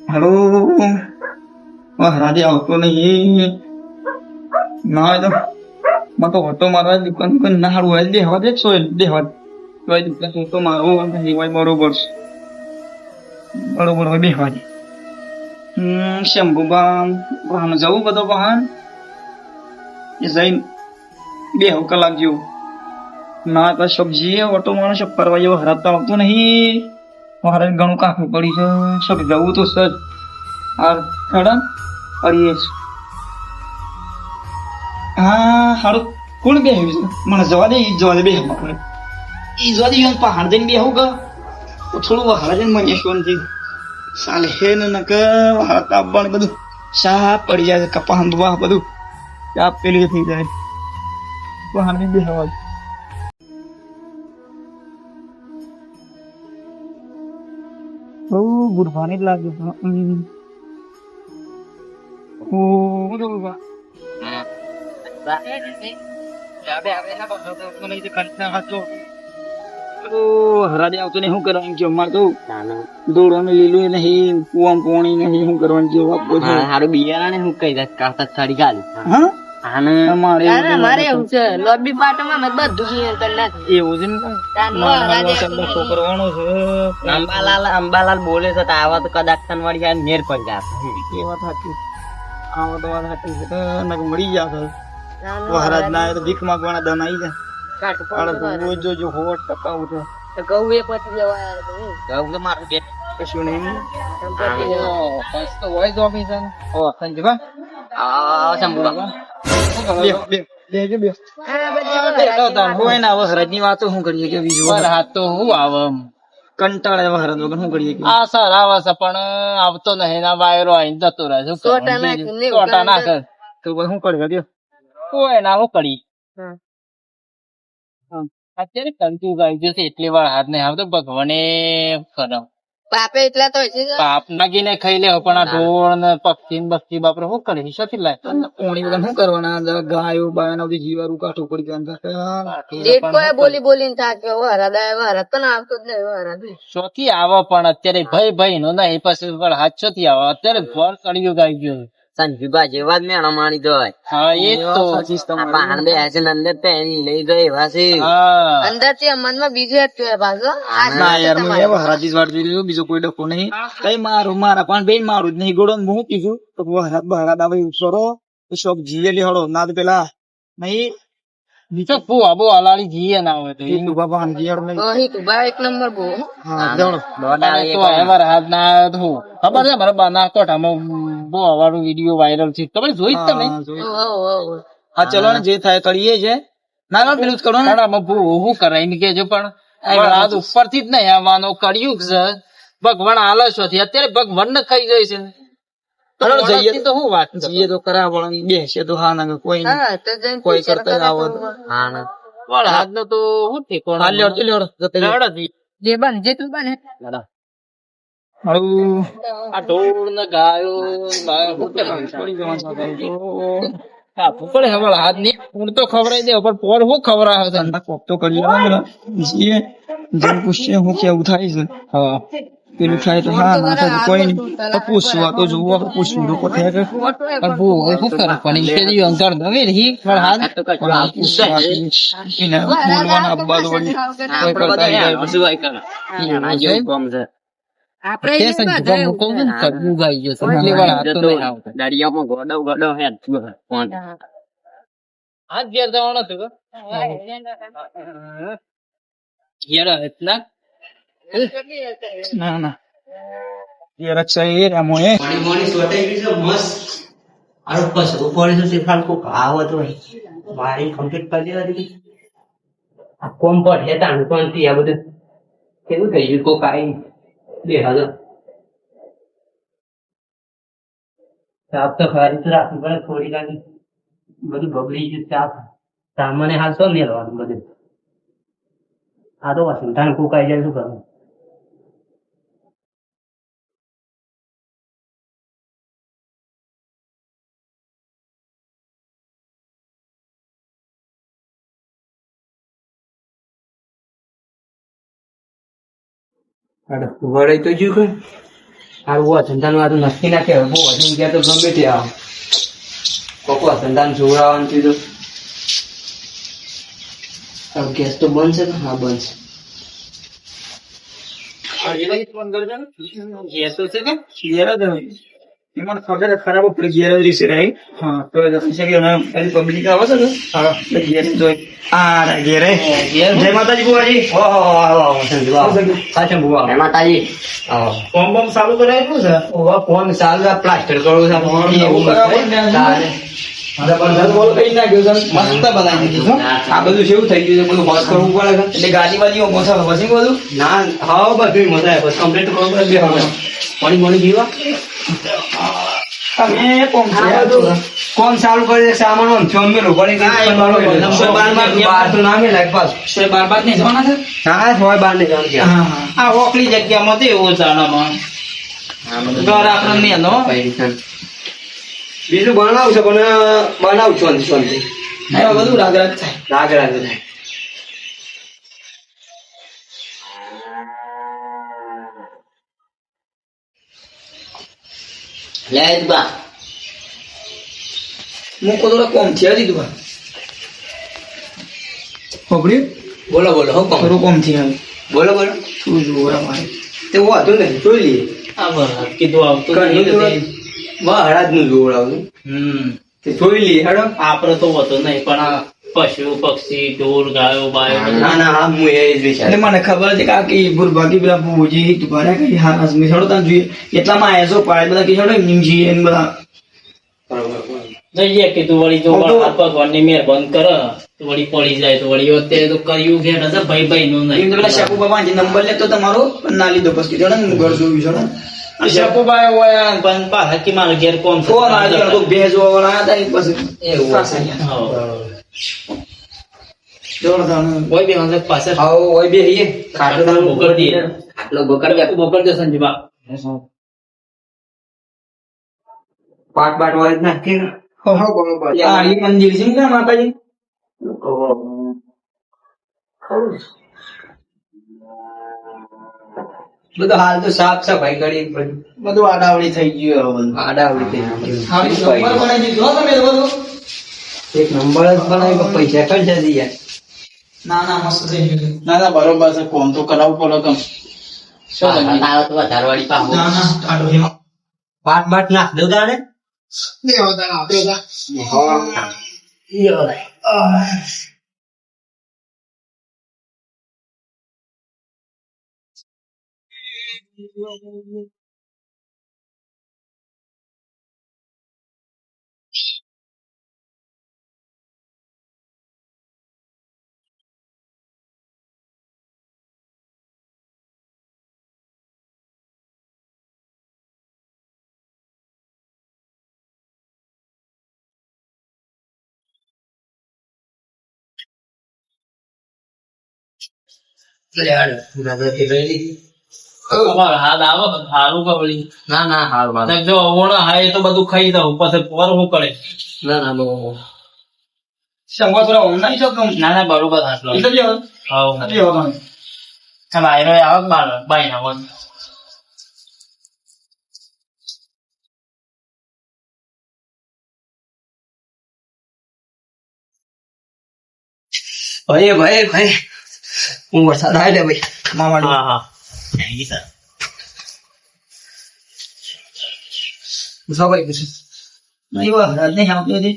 હાલો. રાજે આવતો નહીં. ના તો મને તો હતો મારા દુકાન દુકાન ના હારું હોય દેવા દે સો દેવા તો દુકાન તો મારો હોય બરોબર છે. બરોબર હોય બેહવા દે. શંભુબા વાહન જવું બધો વાહન એ જઈને બે કલાક જેવું ના તો સબ્જી ઓટો માણસ ફરવા જેવો હરાતા આવતો નહીં. મારે ઘણું કાકું પડી છે. શું જવું તો સર હાર હેડા કરીએ. હા હારું કોણ બેહ્યું છે મને જવા દે જવા દે બે આપણે ઈ જવા દે પહાડ જઈને બેહું કે થોડું વહાડા જઈને મને શાંતિ સાલે હે ને કે વહાડા તાપણ બધું સાફ પડી જાય છે. કપા હંધવા બધું ચાપ પેલી થઈ જાય પહાડ જઈને બેહવા બહુ ગુરફાની જ લાગે છે. હરાડે આવતો ને શું કરવાનું છે અમારે તો દોડવાનું લીલું નહીં કુવામ પોણી નહીં શું કરવાનું છે હારું બિયારણ શું કહી દે કાતા સાડી ગાલી હા અમારે એવું છે લોબી પાટમાં મેં બધું કરી નાખ્યું એવું છે ને છોકરવાનો છે. અંબાલાલ બોલે છે તો આવા તો કદાચ વાળી આ નેર પડી જાય એ વાત સાચી. આવા તો વાત સાચી છે મળી જશે. મહારાજ ના તો ભીખ માંગવાના દન આવી જાય. રોજ જો 100% ઉઠે ઘઉં એ પછી જવાય ઘઉં તો મારું બેટ કશું નહીં. તો વોઇસ ઓફિસર ઓ સંજુબા આ સંભુબા હરજની વાતો શું કરીએ કે બીજું હાથ તો હું આવે કંટાળે હરજ વગર શું કરીએ કે આ સર આવે છે પણ આવતો નહીં ના વાયરો આવીને જતો રહે છે સોટા નાખે તો શું કર્યું કોઈ ના હું કરી અત્યારે કંટુ ગાઈ જશે એટલી વાર હાથ નહીં આવતો ભગવાને કરો પાપે એટલા તો પાપ નાગીને ખાઈ લે પણ આ ઢોળ ને પક્ષી ને બક્ષી બાપરે શું કરે હિસાબથી લાય પોણી બધા શું કરવાના ગાયો બાયો બધી જીવારું કાઠું પડી બોલી બોલીને થાકે વરદ તો આવતો જ નહીં શોથી આવે પણ અત્યારે ભાઈ ભાઈ નો ના એ પછી હાથ શોથી આવે અત્યારે ભર કડિયું ગાઈ ગયો સંજુબા જેવા જ મેળો મારી દો હા એ તો અંદર પેની લઈ ગઈ વાસી અંદર થી મનમાં બીજું એક પાછો ના યાર મેં હરાજી વાળ જોઈ લીધું બીજો કોઈ ડકો નહીં કઈ મારું મારા પણ બેન મારું જ નહીં ગોળો હું કીધું તો હરાદ આવે ઉસરો શોપ જીએ હળો ના તો પેલા નહીં બીજો બહુ હલાળી જીએ ના હોય તો બાબા જીયાડો નહીં એક નંબર બહુ હા જણો હાથ ના ખબર છે મારા બા ના કોઠામાં બહુ અવારું વિડીયો વાયરલ છે તમે જોઈ જ તમે હા ચલો ને જે થાય કરીએ છે ના ના પેલું જ કરો ને હું કરાઈને કેજો પણ હાથ ઉપર થી જ નહીં આવવાનો કર્યું છે ભગવાન આલસો થી અત્યારે ભગવાન ને ખાઈ જાય છે જઈએ તો હું વાત જઈએ તો કરાવવા બેસે તો હા ના કોઈ કોઈ કરતા આવત હાથ નો તો હું ઠેકોણ જે બન જે તું બને આ ઢોળ ને ગાયો પડે હવે હાથ ની હું તો ખવડાવી દે પણ પોર હું ખવડાવે છે કોક તો કરી જીએ જેમ પૂછીએ હું કેવું થાય છે હા પેલું થાય તો હા ના થાય તો કોઈ નહીં પૂછવું આ તો જોવું આપણે પૂછવું લોકો થાય કે શું કરે પણ કે અંતર નવે રહી પણ હાથ બોલવાના અબ્બા તો વળી કોઈ કરતા નહીં દરિયામાં ગોડો હે હાથ ઘેર જવાનો હતો ના ના એ રક્ષા એ રામો એ મોની સોટાઈ ગઈ છે મસ્ત આ બસ ઉપર છે સિફાન કો આવત હોય મારી કમ્પ્લીટ કરી દેવા દીધી આ કોમ પર હેતા કોનથી આ બધું કેવું થઈ ગયું કો કાઈ બે હાલો સાફ તો ખરી તો રાખવી પડે થોડી લાગી બધું બગડી ગયું સાફ સામાન્ય હાલ તો મેળવાનું બધું આ તો વસંતાન કુકાઈ જાય શું કરવું વળાઈ તો જ્યું કઈ હારું ધંધા નું આ તો નક્કી ના કહેવાય. બહુ વધુ ગયા તો ગમે તે આવો કોકો ધંધા જોડાવાનું થયું તો ગેસ તો બંધ છે ને? હા બંધ છે. ઘેર તો છે કે ઘેર જ હોય. એ મને ખબર ખરાબ પડી ઘેર જ રીસે રહી. હા તો પબ્લિક આવે છે ને હા એટલે ઘેર જ હોય. આ ઘેરે ઘેર જય માતાજી બુવાજી. સાચું ભૂવા જય માતાજી. કોમ બોમ ચાલુ કરાયેલું છે. ફોન ચાલુ છે, પ્લાસ્ટર કરવું છે. એવું કરાવવું ને. તારે. જબરદસ્ત બોલ કઈ નાખ્યું છે. મસ્ત બનાવી દીધું છે. આ બધું કેવું થઈ ગયું છે, બધું હોશ કરવું પડે છે. એટલે ગાડી બાજી મસાલો પછી બધું ના હા બધું મજા આવે. બસ કમ્પ્લીટ કરવું પડે. બે હવે મળી મળી જીવા તમે કોમ કોણ ચાલુ કરે સામાન આમ ચોમેલું પડે હા, એ બરોબર. નંબર 12 બાર તો નામે લાગ પાસ. 12 નહીં જવાના છે. હા હોય બાર ને જાણ ગયા. હા આ ઓકલી જગ્યામાં તો એવું જાણામાં ઘર આપણે નહીં નો બીજું બનાવું છે પણ બનાવું છું શાંતિ એમાં બધું રાગ રાગ થાય. રાગ રાગ થાય. લે બા મૂકો થોડા કોમ છે હજી તું ખબર્યું બોલો બોલો હું કહું થોડું કોમ છે હવે બોલો બોલો તું જોરા મારે તે હું હતું ને જોઈ લઈએ આ બરાબર કીધું આવતું નહીં કે તે- હરાજ નું જોવડાવું તે જોઈ લઈએ હેડો. આપડે તો હોતો નહીં પણ આ પશુ પક્ષી ઢોર ગાયો બાયો બધું. ના ના હા હું એ જ એટલે વિચાર મને ખબર છે કે આ કઈ ભૂરભાગી પેલા ભૂજી ભર્યા કઈ હા મિસાડો ત્યાં જોઈએ એટલામાં એસો પાડે બધા કિસાડો નિમજી એને બધા જઈએ કીધું વળી જો હું તો- વળહાદ ભગવાનની મહેરબાની કરે તો વળી પડી જાય તો વળી અત્યારે તો કર્યું ઘેર હશે ભાઈ ભાઈ નું એમ તો પેલા શકુ બાબા નંબર લેતો તમારો પણ ના લીધો પછી કીધો ને હું ઘર જોયું છે ને શકુભાઈ હોય પણ પાછા કે મારે ઘેર કોણ છે? ફોન આવ્યો તો ભેજ વાળા આવ્યા હતા પછી એવું પાછા ગયા. હા. જોરદાર ને. કોઈ બી વાંધો નહીં, પાછા આવો ઓય બે હઈએ ખાટલો બોકર દઈએ. આટલો બકર બોકર દે સંજીબા. પાટ બાટ હોય જ નાખી ને. હો, હો, બરોબર. આ ઈ મંદિર છે ને માતાજી બધું હાલ તો સાફ સફાઈ કરી બધું આડાવડી થઈ ગયું હવે બધું. આડાવડી થઈ હારી નંબર બનાવી દીધો હો તમે બધું. એક નંબર જ બનાવી પૈસા ખર્ચા દઈએ. ના ના મસ્ત થઈ ગયું. ના ના બરોબર છે કોમ તો કરાવવું પડે કમ. શું તમે? તારો તો વધારે વાળી પાહો. ના ના આડો એમાં. પાટ બાટ નાખ દઉં તારે. દેવો તારા આપે તા. અમારે હાથ આવે તો સારું કે વળી. ના ના હારું મારું. જો ઓણા હા એ તો બધું ખાઈ દઉં પછી પર શું કરે? ના ના બહુ શંભો થોડા ઓમ નાઈ શકો ના ના બરોબર આટલો. એટલે જ હાઉ. નથી હોતો ને. આ બાયરો આવે કે બાર બાઈ ના હોય. ભાઈ ભાઈ ભાઈ હું વરસાદ આવે ને ભાઈ મામાડી. હા હા પૂછો ભાઈ પૂછો. નહીં વા રાત નહીં આવતી હતી.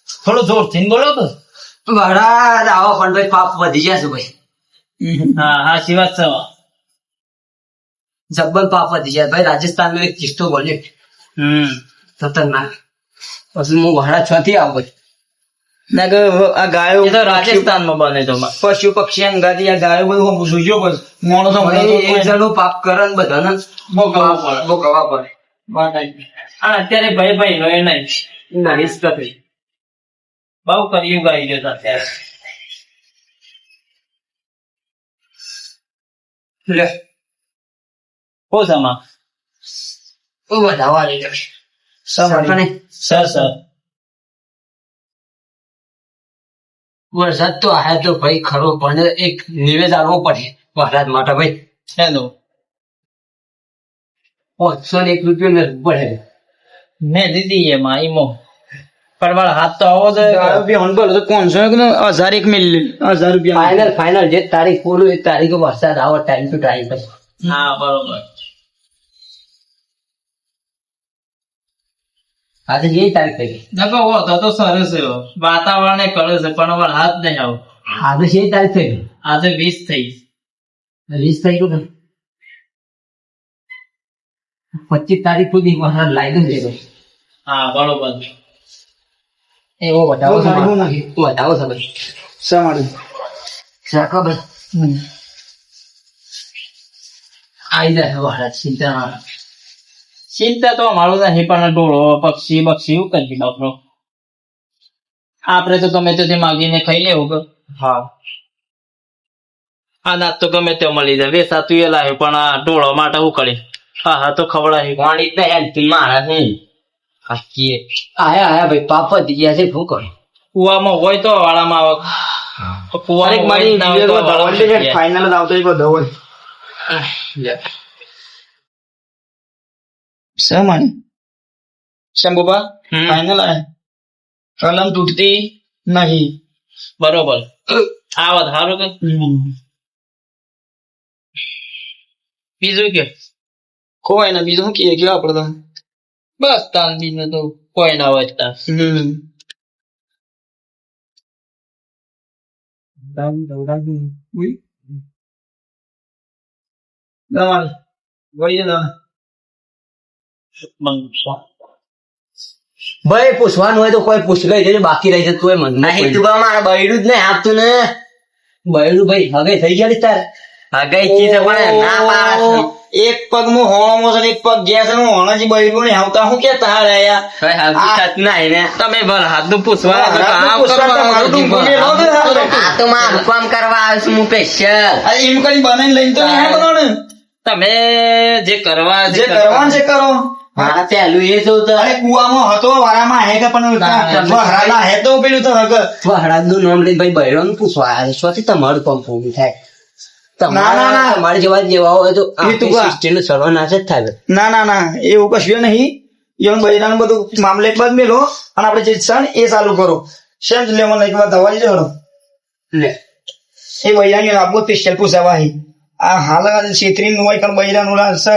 થોડું જોર થી બોલો તો. વરસાદ આવો પણ ભાઈ પાપ વધી જશે ભાઈ. હા હા શી વાત છે. જબ્બર પાપ વધી જાય ભાઈ. રાજસ્થાન એક કિસ્સો બોલ્યો ખતરનાક. પછી હું વરસાદ છ થી આવું ભાઈ. ના કે આ ગાયો એ તો રાજસ્થાન માં બને તો પશુ પક્ષી અંગાથી આ ગાયો બધું હું સુજો બસ માણસો ભાઈ એક જણું પાપ કરે ને બધાને ભોગવવું પડે. ભોગવવા પડે. અને અત્યારે ભાઈ ભાઈ રહ્યો નહીં. ના રિસ્ક થઈ. બહુ કર્યું ગાઈ ગયો અત્યારે. લે બહુ સમા હું વધારવા લઈ જઈશ. સવારે. સર સર વરસાદ તો આયા તો ભાઈ ખરો પણ એક નિવેદ આવવો પડે વરસાદ માટે ભાઈ. હેલો 501 રૂપિયો પડે. મેં દીધી એમાં ઈમો પરવાળ હાથ તો આવો છે દારૂ બેહવાનું બોલો તો 500 એક મિલ 1000 રૂપિયા ફાઇનલ જે તારીખ પૂરું એ તારીખ વરસાદ આવો ટાઈમ ટુ ટાઈમ પછી. હા બરોબર આજે જે તારીખ થઈ ગઈ. નકો હોતો તો સરસ છે વાતાવરણ એ કરે છે પણ હવે હાથ નહીં આવો આજે જે તારીખ થઈ ગઈ. આજે 20 થઈ 20 થઈ ગયું ને 25 તારીખ સુધી વરસાદ લાગ્યો છે ભાઈ. હા બરોબર એવો વધાવો છે વધાવો ભાઈ. વધાવો છે ભાઈ. શા માટે શાખા ભાઈ આઈ જાય વરસાદ ચિંતા ના કરો. ચિંતા તો અમારું નહીં પણ ઢોળો પક્ષી બક્ષી એવું કરી ડોક્ટર આપડે તો ગમે તે માગીને ખાઈ લેવું કે હા અનાજ તો ગમે તે મળી જાય વેસાતું એ લાવે પણ આ ઢોળો માટે શું કરી હા હા તો ખવડાવી પાણી તો હેલ્થી મારા છે હાચીએ. આયા ભાઈ પાપા દિયા છે શું કરે. કુવામાં હોય તો વાળામાં આવે કુવાની મારી ના હોય તો વાળામાં ફાઇનલ જ આવતો એક ધવલ શા માટે શંભુબા હમ. ફાઇનલ આય કલમ તૂટતી નહીં બરોબર આવત સારું કે બીજું કે કોઈ ને બીજું શું કહીએ કે આપડે તો બસ તાન બીજું તો કોઈ ના હોય તાન ભાઈ પૂછવાનું હોય તો કોઈ પૂછ લઈ જજો બાકી રહી જતું હોય મને નહીં તું મારા બૈરું જ નહીં આપતું ને બૈરું ભાઈ હવે થઈ ગયા ને તાર હગાઈ ચીજ પણ ના પાડે એક પગ મો હોણો છે એક પગ ગયા છે હું હોણાજી બૈરું ને આવતા હું કે તાર આયા ભાઈ હાલતું સાચ નહીં ને તમે ભલ હાથ નું પૂછવા આ તો મારું કામ કરવા આવ્યો છું હું સ્પેશિયલ એમ કરી બનાવીને લઈને તો નહીં આયા બનાવને. તમે જે કરવા જે કરવાનું છે કરો મારા પહેલું એ તો અરે કુવામાં હતો વારામાં હે કે પણ વહરાના હે તો પેલું તો હગ વહરાજ નું નામ લઈને ભાઈ બૈરો ને પૂછવા આવ્યો છું શોથી તમારું કામ પૂરું થાય ના, ના. તમારી જેવા હોય તો એ તું કા. સિસ્ટમ સર્વનાશ જ થાય ના ના ના એવું કશું નહીં એવું બૈરાનું બધું મામલે એક બાદ મેલો અને આપણે જે છે ને એ ચાલુ કરો શેમ જ લેવાનું એક વાર દવા જડો લે એ બૈરાની આપવું સ્પેશિયલ પૂછાવા આ હાલ છેતરી હોય કારણ બૈરાનું છે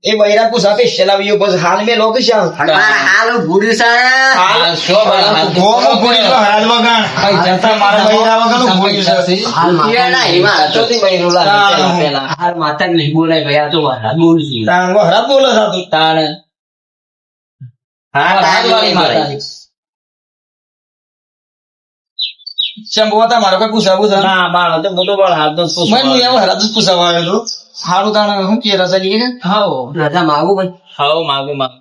એ બૈરા પૂછા સ્પેશિયલ આવ્યો બસ હાલ મેં લોકો છે મારા હાલ ભૂર્યું છે હાલ શો હાથ ગોમો ભૂલી તો હાલ વગાણ મારા બૈરા વગાણનું ભૂલ્યું છે હાલ માતા એમાં ચોથી બૈરું લાગે પેલા પેલા હાલ માતા ને નહીં બોલાય ભાઈ આ તો વહરાજ બોલું છું તાણ વહરાત બોલે સાતું તાણ હા વાળી માતા શંભુ તમારે કોઈ પૂછાવું છે ના બાળો તો મોટો બાળ હાથ નું મેં એવો હરાત જ પૂછાવા આવ્યો હતો સારું તાણ હું કે રજા લઈએ હાઉ રજા માગું ભાઈ હાઉ માગું માગું